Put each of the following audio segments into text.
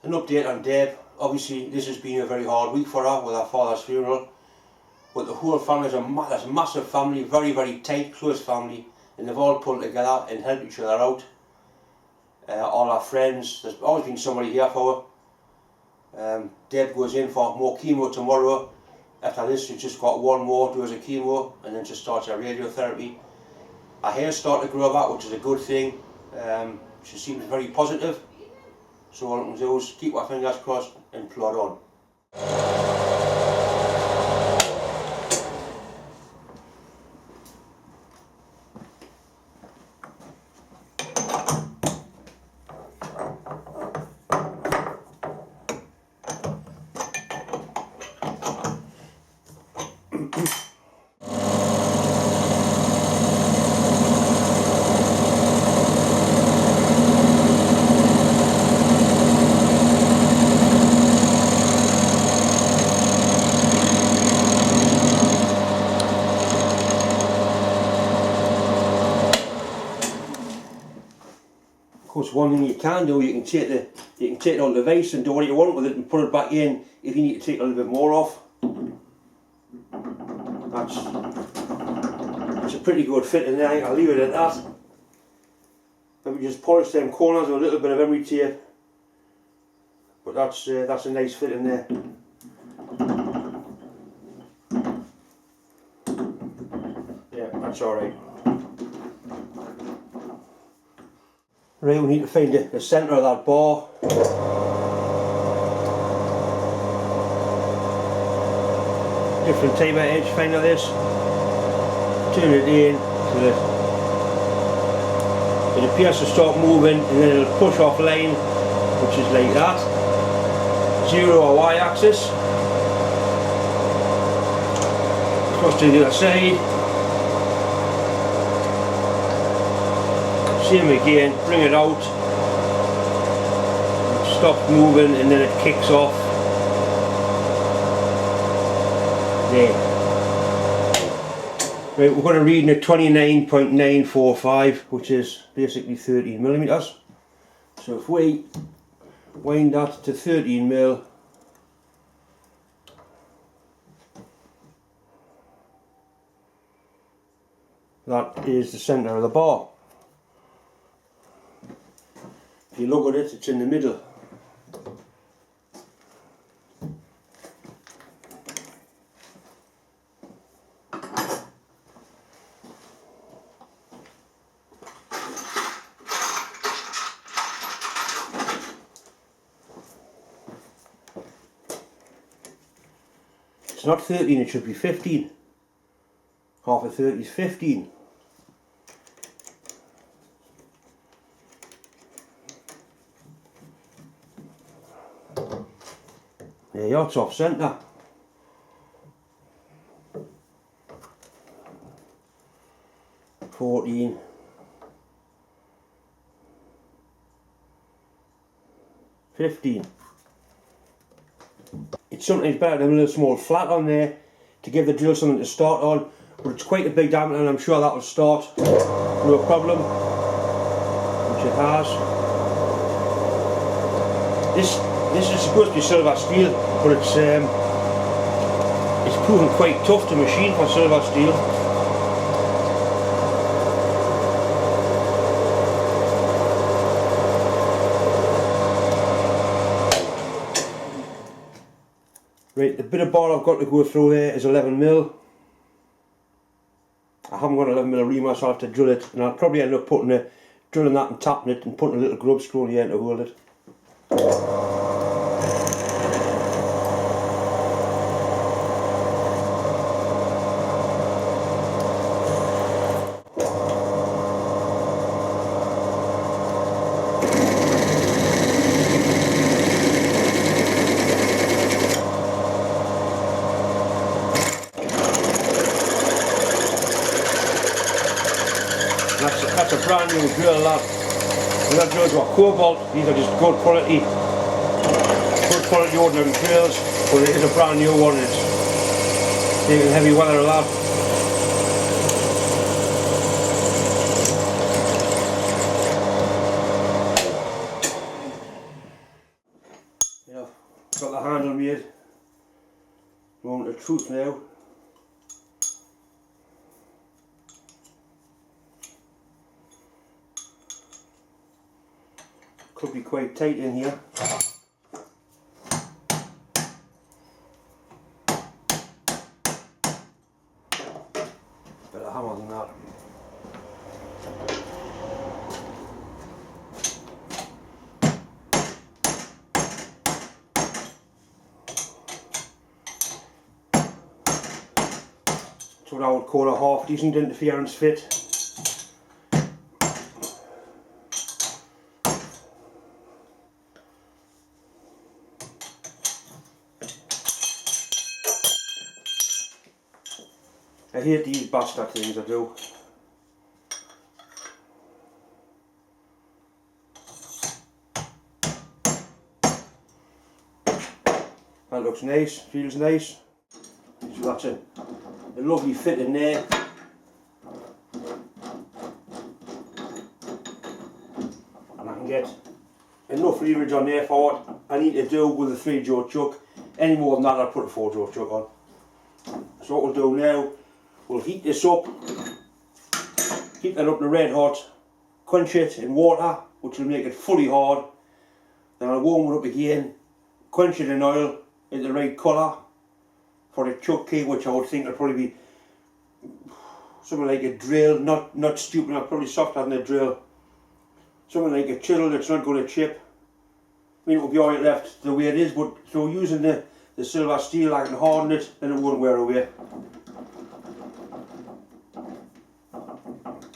An update on Deb. Obviously this has been a very hard week for her with her father's funeral, but the whole family is a massive family, very tight, close family, and they've all pulled together and helped each other out. All our friends, there's always been somebody here for her. Deb goes in for more chemo tomorrow. After this she's just got one more dose of chemo and then she starts her radiotherapy. Her hair's starting to grow back, which is a good thing. She seems very positive. So all I can do is keep our fingers crossed and plod on. Of course, one thing you can do, you can take it out of the vase and do what you want with it and put it back in if you need to take a little bit more off. That's a pretty good fit in there. I'll leave it at that. Maybe just polish them corners with a little bit of emery tape. But that's a nice fit in there. Yeah, that's alright. Right, we need to find the centre of that bar. Different type of edge finder this. Turn it in so that it appears to start moving and then it'll push off line, which is like that. 0 or Y axis. Cross to the other side. Same again, bring it out, stop moving and then it kicks off. There. Right, we're going to read at 29.945, which is basically 13mm. So if we wind that to 13mm, that is the centre of the bar. If you look at it, it's in the middle. It's not 13, it should be 15. Half of 30 is 15. There you are, it's off centre. $14. $15. It's sometimes better to have a little small flat on there to give the drill something to start on, but it's quite a big diameter and I'm sure that will start no problem, which it has. This is supposed to be silver steel, but it's proven quite tough to machine for silver steel. Right, the bit of bar I've got to go through there is 11mm. I haven't got 11mm reamer, so I'll have to drill it, and I'll probably end up drilling that and tapping it and putting a little grub screw in the end to hold it. That's a brand new drill, that. And that drills got cobalt. These are just good quality ordinary drills, but it is a brand new one. It's taking heavy weather a lot. Got the handle made. Moment of truth now. Could be quite tight in here. Better hammer than that. That's what I would call a half decent interference fit. I hate these bastard things, I do. That looks nice, feels nice. So that's a lovely fit in there. And I can get enough leverage on there for what I need to do with a 3-jaw chuck. Any more than that I'll put a 4-jaw chuck on. So what we'll do now, we'll heat this up, heat that up to red hot, quench it in water, which will make it fully hard. Then I'll warm it up again, quench it in oil, in the right colour for the chuck key, which I would think would probably be something like a drill, not stupid, not probably softer than a drill. Something like a chisel that's not going to chip. I mean, it will be alright left the way it is, but so using the silver steel, I can harden it, then it won't wear away.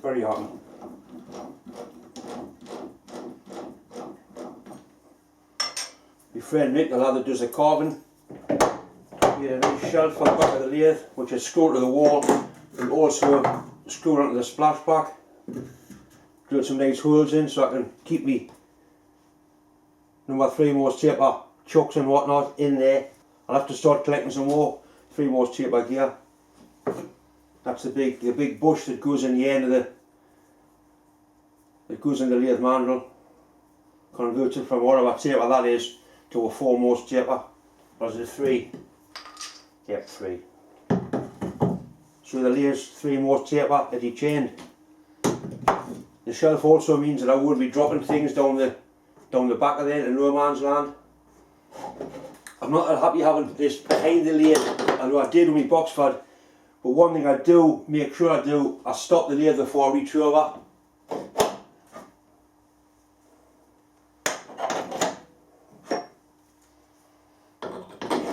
Very hot. My friend Nick, the lad that does the carving, he had a nice shelf on the back of the lathe, which is screwed to the wall, and also screwed onto the splash back. Drilled some nice holes in so I can keep me number 3 Morse taper chucks and whatnot in there. I'll have to start collecting some more 3 Morse taper gear. That's the big bush that goes in the end of that goes in the lathe mandrel. Converts it from whatever taper that is to a 4 Morse taper. Or is it 3? Yep, 3. So the lathe's 3 Morse taper that he chained. The shelf also means that I won't be dropping things down the back of there in no man's land. I'm not that happy having this behind the lathe. I know I did with my Boxford. But one thing I do make sure I do, I stop the lathe before I reach over.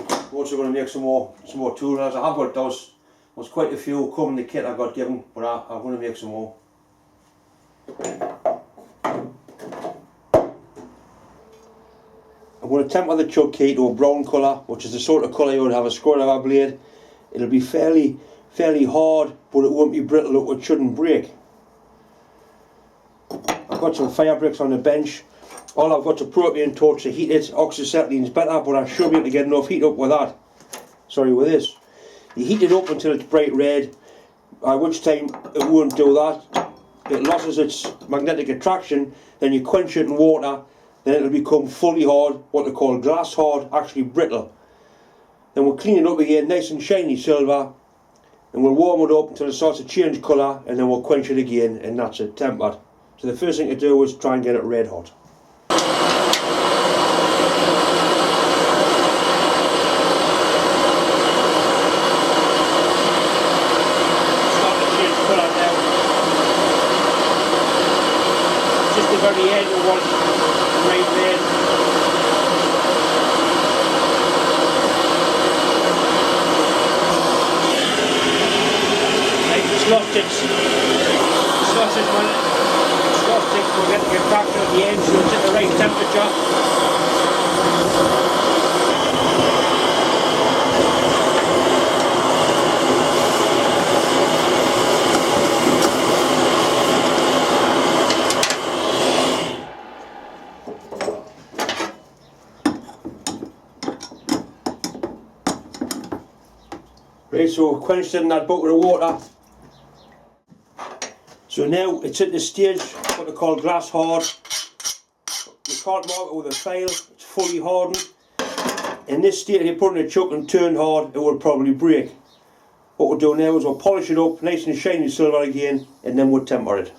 I'm also going to make some more tool rails. I have got those. There's quite a few come in the kit I got given, but I'm going to make some more. I'm going to temper the chuck key to a brown colour, which is the sort of colour you would have a screwdriver blade. It'll be fairly hard, but it won't be brittle, it shouldn't break. I've got some fire bricks on the bench. All I've got to propane torch to heat it. Oxyacetylene is better, but I should be able to get enough heat up with that. Sorry, with this. You heat it up until it's bright red, at which time it won't do that. It loses its magnetic attraction, then you quench it in water, then it'll become fully hard, what they call glass hard, actually brittle. Then we'll clean it up again, nice and shiny silver, and we'll warm it up until it starts to change colour, and then we'll quench it again, and that's it, tempered. So the first thing to do is try and get it red hot. Starting to change colour now. Just the very end of one right there. Lost its we're getting it back at the end so it's at the right temperature. Right, so quenched it in that bucket of water. So now it's at the stage what they call glass hard. You can't mark it with a file, it's fully hardened. In this state, if you put it in a chuck and turn hard, it will probably break. What we'll do now is we'll polish it up nice and shiny silver again, and then we'll temper it.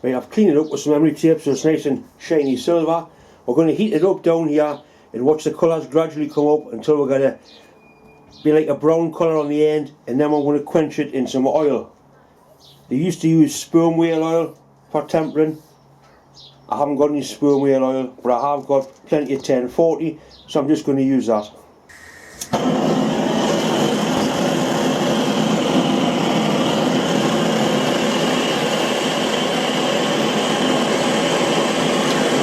Right, I've cleaned it up with some emery tape so it's nice and shiny silver. We're going to heat it up down here and watch the colours gradually come up until we're going to be like a brown colour on the end, and then we're going to quench it in some oil. They used to use sperm whale oil for tempering. I haven't got any sperm whale oil, but I have got plenty of 1040, so I'm just going to use that.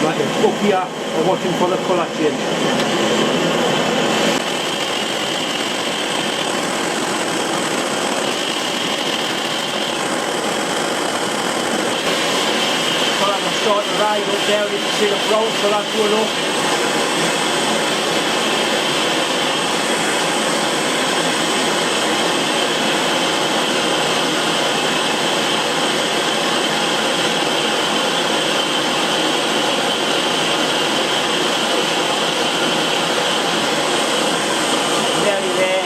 Right, it's up here, I'm watching for the colour change. Starting to rise up there, you can see the brown colour going up. Nearly there.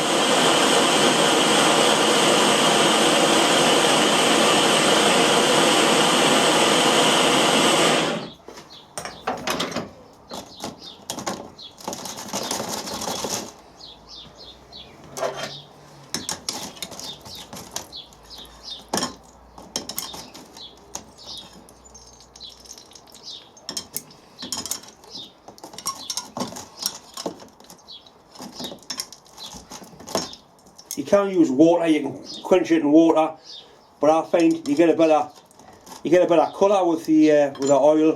You can use water, you can quench it in water, but I find you get a better colour with the oil.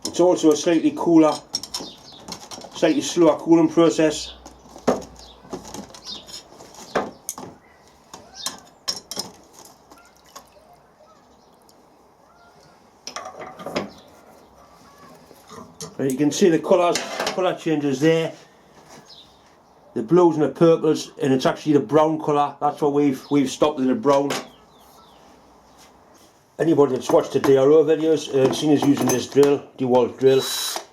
It's also a slightly slower cooling process. But you can see the colour changes there. The blues and the purples, and it's actually the brown colour. That's what we've stopped at the brown. Anybody that's watched the DRO videos seen us using this drill, DeWalt drill.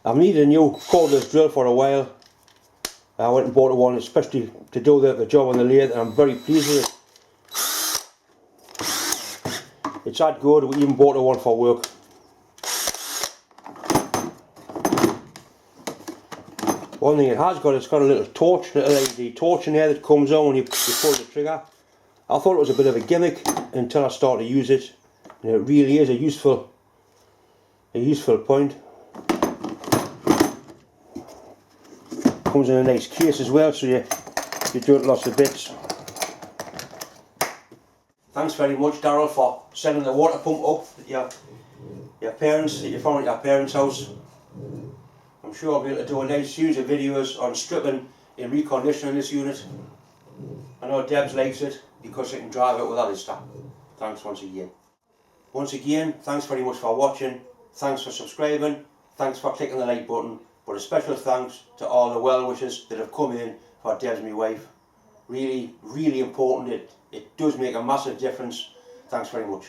I've needed a new cordless drill for a while. I went and bought one especially to do the job on the lathe, and I'm very pleased with it. It's that good, we even bought one for work. One thing it has got, it's got a little torch, little LED torch in there that comes on when you pull the trigger. I thought it was a bit of a gimmick until I started to use it. And it really is a useful point. Comes in a nice case as well, so you don't lose the bits. Thanks very much, Daryl, for sending the water pump up at your parents, that you found at your parents' house. I'm sure I'll be able to do a nice series of videos on stripping and reconditioning this unit. I know Debs likes it because it can drive it without its stop. Thanks once again. Once again, thanks very much for watching. Thanks for subscribing. Thanks for clicking the like button. But a special thanks to all the well wishers that have come in for Debs, my wife. Really, really important. It does make a massive difference. Thanks very much.